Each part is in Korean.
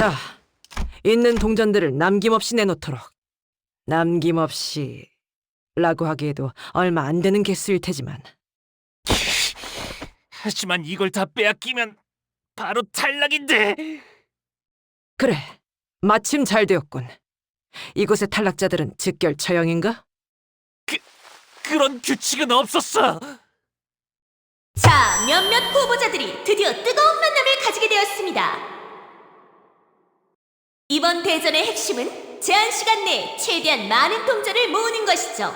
자, 있는 동전들을 남김없이 내놓도록. 남김없이 라고 하기에도 얼마 안 되는 개수일 테지만. 하지만 이걸 다 빼앗기면 바로 탈락인데. 그래, 마침 잘 되었군. 이곳의 탈락자들은 즉결 처형인가? 그런 규칙은 없었어. 자, 몇몇 후보자들이 드디어 뜨거운 만남을 가지게 되었습니다. 이번 대전의 핵심은 제한 시간 내에 최대한 많은 동전을 모으는 것이죠.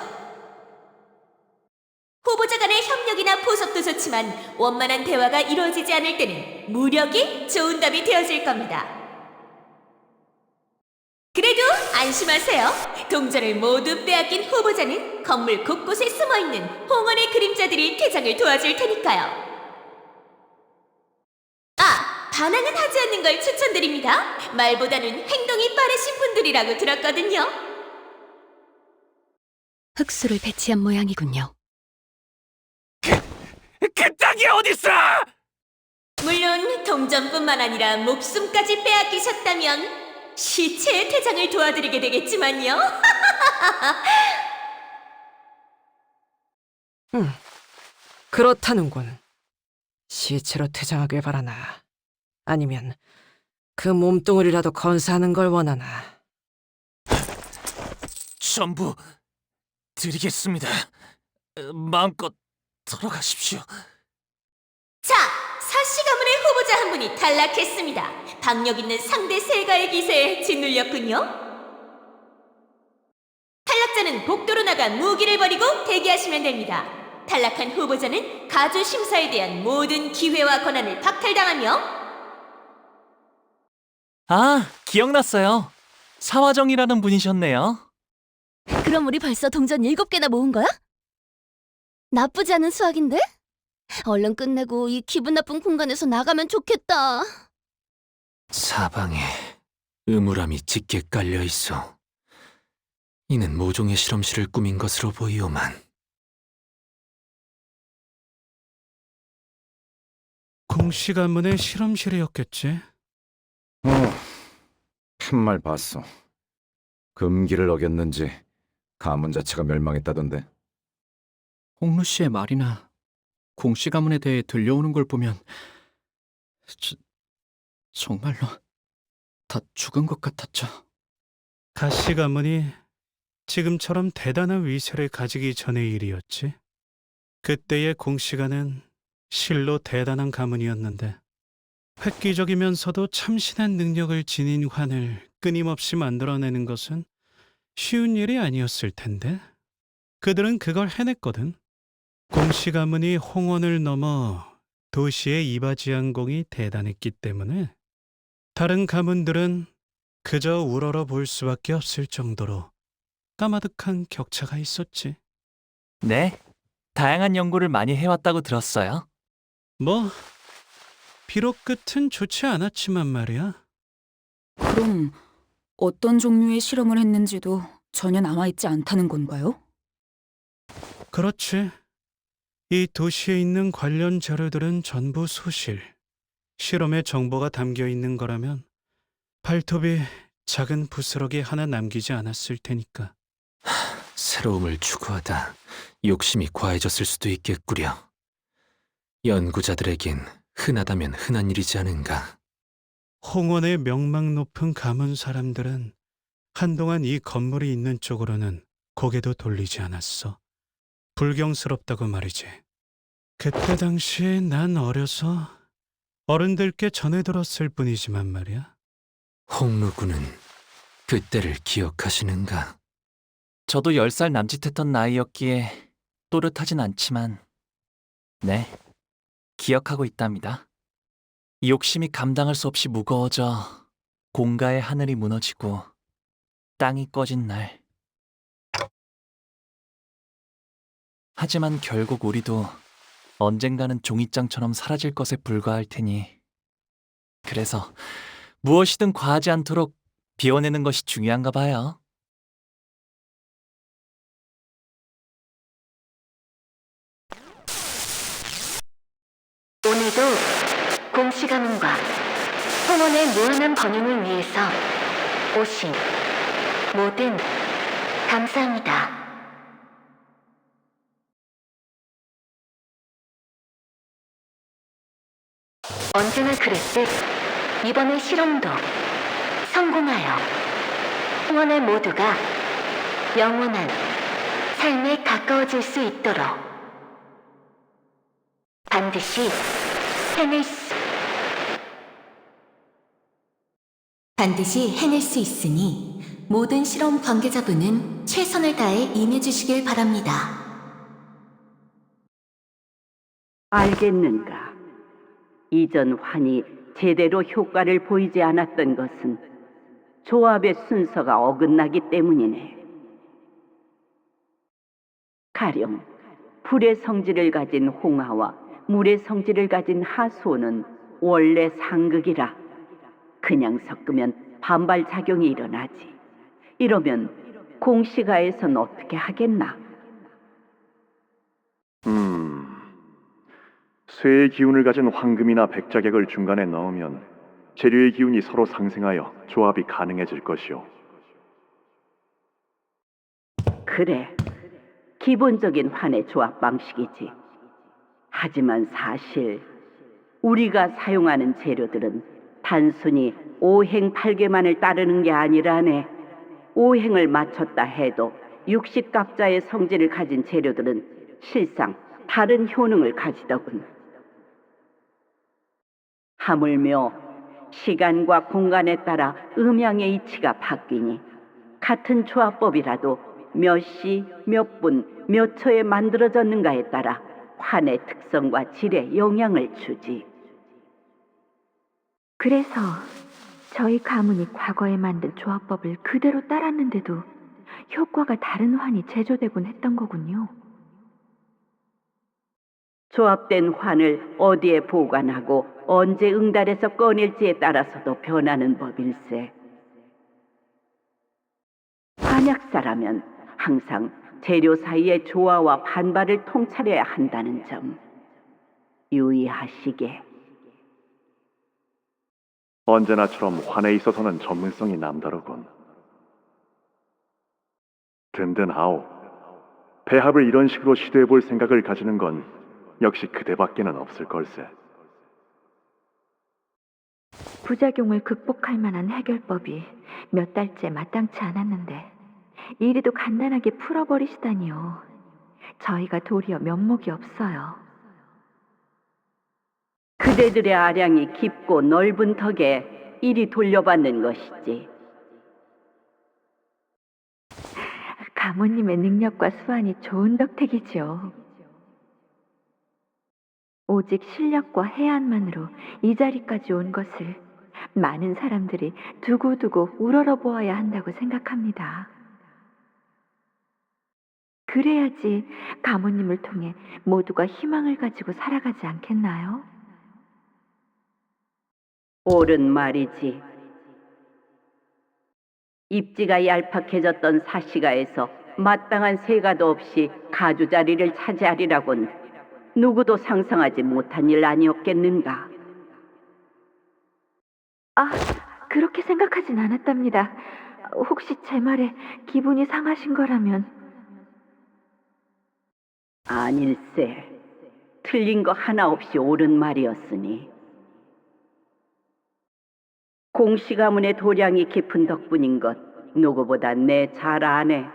후보자 간의 협력이나 포섭도 좋지만 원만한 대화가 이루어지지 않을 때는 무력이 좋은 답이 되어질 겁니다. 그래도 안심하세요. 동전을 모두 빼앗긴 후보자는 건물 곳곳에 숨어있는 홍원의 그림자들이 대장을 도와줄 테니까요. 반항은 하지 않는 걸 추천드립니다. 말보다는 행동이 빠르신 분들이라고 들었거든요. 흑수를 배치한 모양이군요. 그딴 게 어딨어! 물론 동전뿐만 아니라 목숨까지 빼앗기셨다면 시체의 퇴장을 도와드리게 되겠지만요. 그렇다는군. 시체로 퇴장하길 바라나. 아니면 그 몸뚱이라도 건사하는 걸 원하나. 전부 드리겠습니다. 마음껏 들어가십시오. 자, 사씨 가문의 후보자 한 분이 탈락했습니다. 박력 있는 상대 세가의 기세에 짓눌렸군요. 탈락자는 복도로 나가 무기를 버리고 대기하시면 됩니다. 탈락한 후보자는 가주 심사에 대한 모든 기회와 권한을 박탈당하며 기억났어요. 사화정이라는 분이셨네요. 그럼 우리 벌써 동전 7개나 모은 거야? 나쁘지 않은 수학인데? 얼른 끝내고 이 기분 나쁜 공간에서 나가면 좋겠다. 사방에 음울함이 짙게 깔려 있어. 이는 모종의 실험실을 꾸민 것으로 보이오만. 공씨 가문의 실험실이었겠지. 한 말 봤어. 금기를 어겼는지 가문 자체가 멸망했다던데. 홍루 씨의 말이나 공씨 가문에 대해 들려오는 걸 보면 정말로 다 죽은 것 같았죠. 가씨 가문이 지금처럼 대단한 위세를 가지기 전의 일이었지. 그때의 공씨가는 실로 대단한 가문이었는데 획기적이면서도 참신한 능력을 지닌 환을 끊임없이 만들어내는 것은 쉬운 일이 아니었을 텐데 그들은 그걸 해냈거든. 공씨 가문이 홍원을 넘어 도시의 이바지항공이 대단했기 때문에 다른 가문들은 그저 우러러 볼 수밖에 없을 정도로 까마득한 격차가 있었지. 네, 다양한 연구를 많이 해왔다고 들었어요. 뭐 비록 끝은 좋지 않았지만 말이야. 그럼 어떤 종류의 실험을 했는지도 전혀 남아있지 않다는 건가요? 그렇지. 이 도시에 있는 관련 자료들은 전부 소실. 실험의 정보가 담겨 있는 거라면 발톱이 작은 부스러기 하나 남기지 않았을 테니까. 새로움을 추구하다 욕심이 과해졌을 수도 있겠구려. 연구자들에겐 흔하다면 흔한 일이지 않은가. 홍원의 명망 높은 가문 사람들은 한동안 이 건물이 있는 쪽으로는 고개도 돌리지 않았어. 불경스럽다고 말이지. 그때 당시에 난 어려서 어른들께 전해 들었을 뿐이지만 말이야. 홍루군은 그때를 기억하시는가? 저도 10살 남짓했던 나이였기에 또렷하진 않지만 네, 기억하고 있답니다. 욕심이 감당할 수 없이 무거워져 공가의 하늘이 무너지고 땅이 꺼진 날. 하지만 결국 우리도 언젠가는 종이장처럼 사라질 것에 불과할 테니 그래서 무엇이든 과하지 않도록 비워내는 것이 중요한가 봐요. 오늘도 공씨 가문과 홍원의 후원의 무한한 번영을 위해서 오신 모든 감사합니다. 언제나 그랬듯 이번의 실험도 성공하여 후원의 모두가 영원한 삶에 가까워질 수 있도록 반드시 해낼 수 있으니 모든 실험 관계자분은 최선을 다해 임해주시길 바랍니다. 알겠는가? 이전 환이 제대로 효과를 보이지 않았던 것은 조합의 순서가 어긋나기 때문이네. 가령 불의 성질을 가진 홍하와 물의 성질을 가진 하수는 원래 상극이라 그냥 섞으면 반발작용이 일어나지. 이러면 공시가에선 어떻게 하겠나? 쇠의 기운을 가진 황금이나 백자객을 중간에 넣으면 재료의 기운이 서로 상생하여 조합이 가능해질 것이오. 그래, 기본적인 환의 조합 방식이지. 하지만 사실 우리가 사용하는 재료들은 단순히 오행팔계만을 따르는 게 아니라네. 오행을 맞췄다 해도 육식갑자의 성질을 가진 재료들은 실상 다른 효능을 가지더군. 하물며 시간과 공간에 따라 음양의 이치가 바뀌니 같은 조합법이라도 몇 시, 몇 분, 몇 초에 만들어졌는가에 따라 환의 특성과 질에 영향을 주지. 그래서 저희 가문이 과거에 만든 조합법을 그대로 따랐는데도 효과가 다른 환이 제조되곤 했던 거군요. 조합된 환을 어디에 보관하고 언제 응달해서 꺼낼지에 따라서도 변하는 법일세. 한약사라면 항상 재료 사이의 조화와 반발을 통찰해야 한다는 점 유의하시게. 언제나처럼 환에 있어서는 전문성이 남다르군. 든든하오. 배합을 이런 식으로 시도해볼 생각을 가지는 건 역시 그대밖에는 없을 걸세. 부작용을 극복할 만한 해결법이 몇 달째 마땅치 않았는데 이리도 간단하게 풀어버리시다니요. 저희가 도리어 면목이 없어요. 그대들의 아량이 깊고 넓은 덕에 이리 돌려받는 것이지. 가모님의 능력과 수완이 좋은 덕택이지요. 오직 실력과 해안만으로 이 자리까지 온 것을 많은 사람들이 두고두고 우러러보아야 한다고 생각합니다. 그래야지 가모님을 통해 모두가 희망을 가지고 살아가지 않겠나요? 옳은 말이지. 입지가 얄팍해졌던 사시가에서 마땅한 세가도 없이 가주자리를 차지하리라곤 누구도 상상하지 못한 일 아니었겠는가? 아, 그렇게 생각하진 않았답니다. 혹시 제 말에 기분이 상하신 거라면... 아닐세. 틀린 거 하나 없이 옳은 말이었으니. 공씨 가문의 도량이 깊은 덕분인 것 누구보다 내 잘 아네.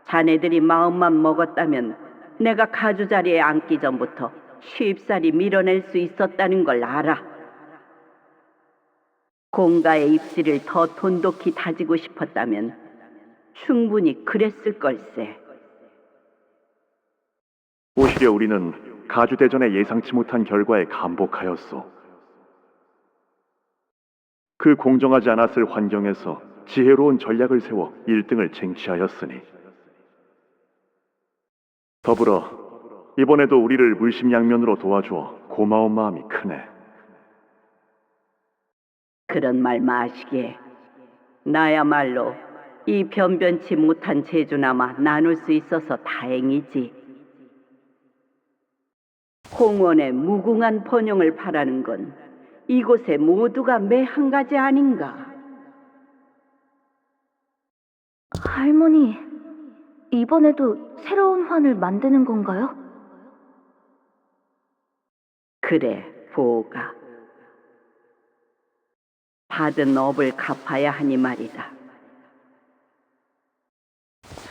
자네들이 마음만 먹었다면 내가 가주 자리에 앉기 전부터 쉽사리 밀어낼 수 있었다는 걸 알아. 공가의 입지를 더 돈독히 다지고 싶었다면 충분히 그랬을 걸세. 오히려 우리는 가주대전에 예상치 못한 결과에 감복하였소. 그 공정하지 않았을 환경에서 지혜로운 전략을 세워 1등을 쟁취하였으니 더불어 이번에도 우리를 물심양면으로 도와주어 고마운 마음이 크네. 그런 말 마시게. 나야말로 이 변변치 못한 재주나마 나눌 수 있어서 다행이지. 홍원의 무궁한 번영을 바라는 건 이곳에 모두가 매 한 가지 아닌가? 할머니, 이번에도 새로운 환을 만드는 건가요? 그래, 보가. 받은 업을 갚아야 하니 말이다.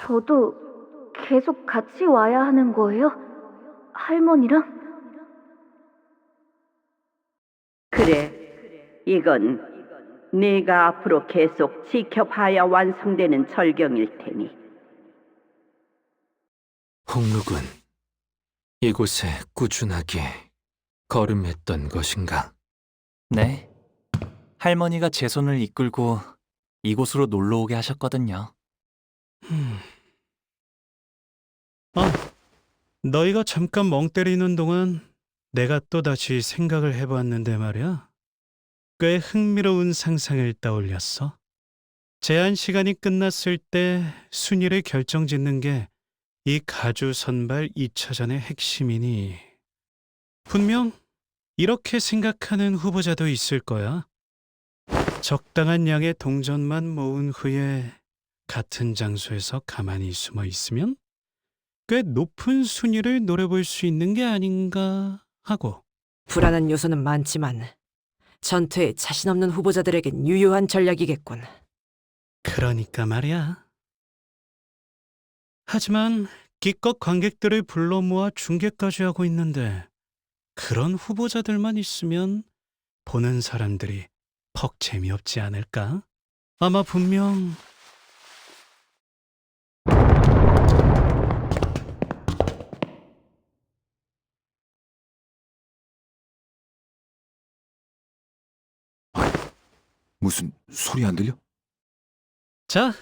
저도 계속 같이 와야 하는 거예요? 할머니랑? 그래, 이건 네가 앞으로 계속 지켜봐야 완성되는 절경일 테니. 홍루군, 이곳에 꾸준하게 걸음했던 것인가? 네. 할머니가 제 손을 이끌고 이곳으로 놀러 오게 하셨거든요. 너희가 잠깐 멍 때리는 동안 내가 또다시 생각을 해보았는데 말이야. 꽤 흥미로운 상상을 떠올렸어. 제한 시간이 끝났을 때 순위를 결정짓는 게 이 가주 선발 2차전의 핵심이니 분명 이렇게 생각하는 후보자도 있을 거야. 적당한 양의 동전만 모은 후에 같은 장소에서 가만히 숨어 있으면 꽤 높은 순위를 노려볼 수 있는 게 아닌가 하고. 불안한 요소는 많지만 전투에 자신 없는 후보자들에겐 유효한 전략이겠군. 그러니까 말이야. 하지만 기껏 관객들을 불러 모아 중계까지 하고 있는데 그런 후보자들만 있으면 보는 사람들이 퍽 재미없지 않을까? 아마 분명 무슨 소리 안 들려? 자,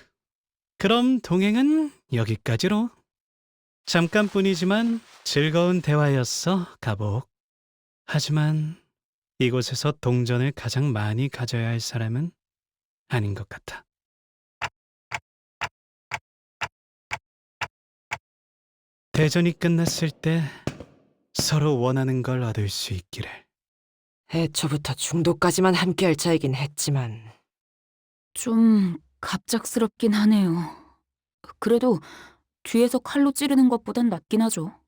그럼 동행은 여기까지로. 잠깐뿐이지만 즐거운 대화였어, 가복. 하지만 이곳에서 동전을 가장 많이 가져야 할 사람은 아닌 것 같아. 대전이 끝났을 때 서로 원하는 걸 얻을 수 있기를. 애초부터 중도까지만 함께할 자이긴 했지만 좀 갑작스럽긴 하네요. 그래도 뒤에서 칼로 찌르는 것보단 낫긴 하죠.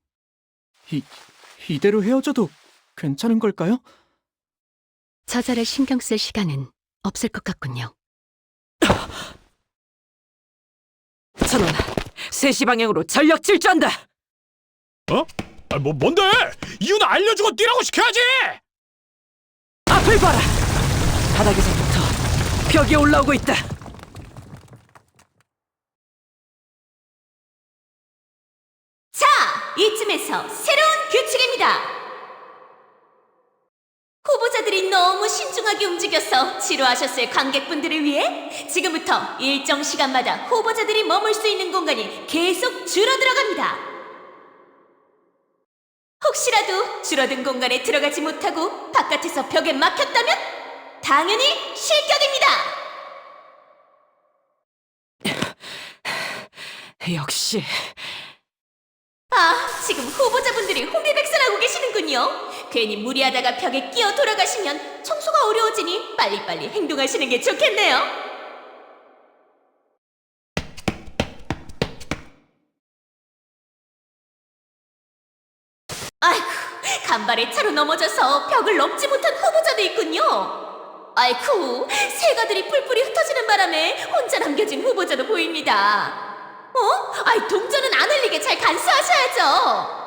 이대로 헤어져도 괜찮은 걸까요? 저자를 신경 쓸 시간은 없을 것 같군요. 전원 3시 방향으로 전력 질주한다. 뭔데? 이유는 알려주고 뛰라고 시켜야지! 앞을 봐라. 바닥에서부터 벽이 올라오고 있다. 자, 이쯤에서 새로운 규칙입니다. 후보자들이 너무 신중하게 움직여서 지루하셨을 관객분들을 위해 지금부터 일정 시간마다 후보자들이 머물 수 있는 공간이 계속 줄어들어갑니다. 혹시라도 줄어든 공간에 들어가지 못하고 바깥에서 벽에 막혔다면 당연히 실격입니다. 역시 지금 후보자분들이 혼비백산하고 계시는군요. 괜히 무리하다가 벽에 끼어 돌아가시면 청소가 어려워지니 빨리빨리 행동하시는 게 좋겠네요. 아이고, 간발의 차로 넘어져서 벽을 넘지 못한 후보자도 있군요. 아이쿠, 새가들이 뿔뿔이 흩어지는 바람에 혼자 남겨진 후보자도 보입니다. 동전은 안 흘리게 잘 간수하셔야죠.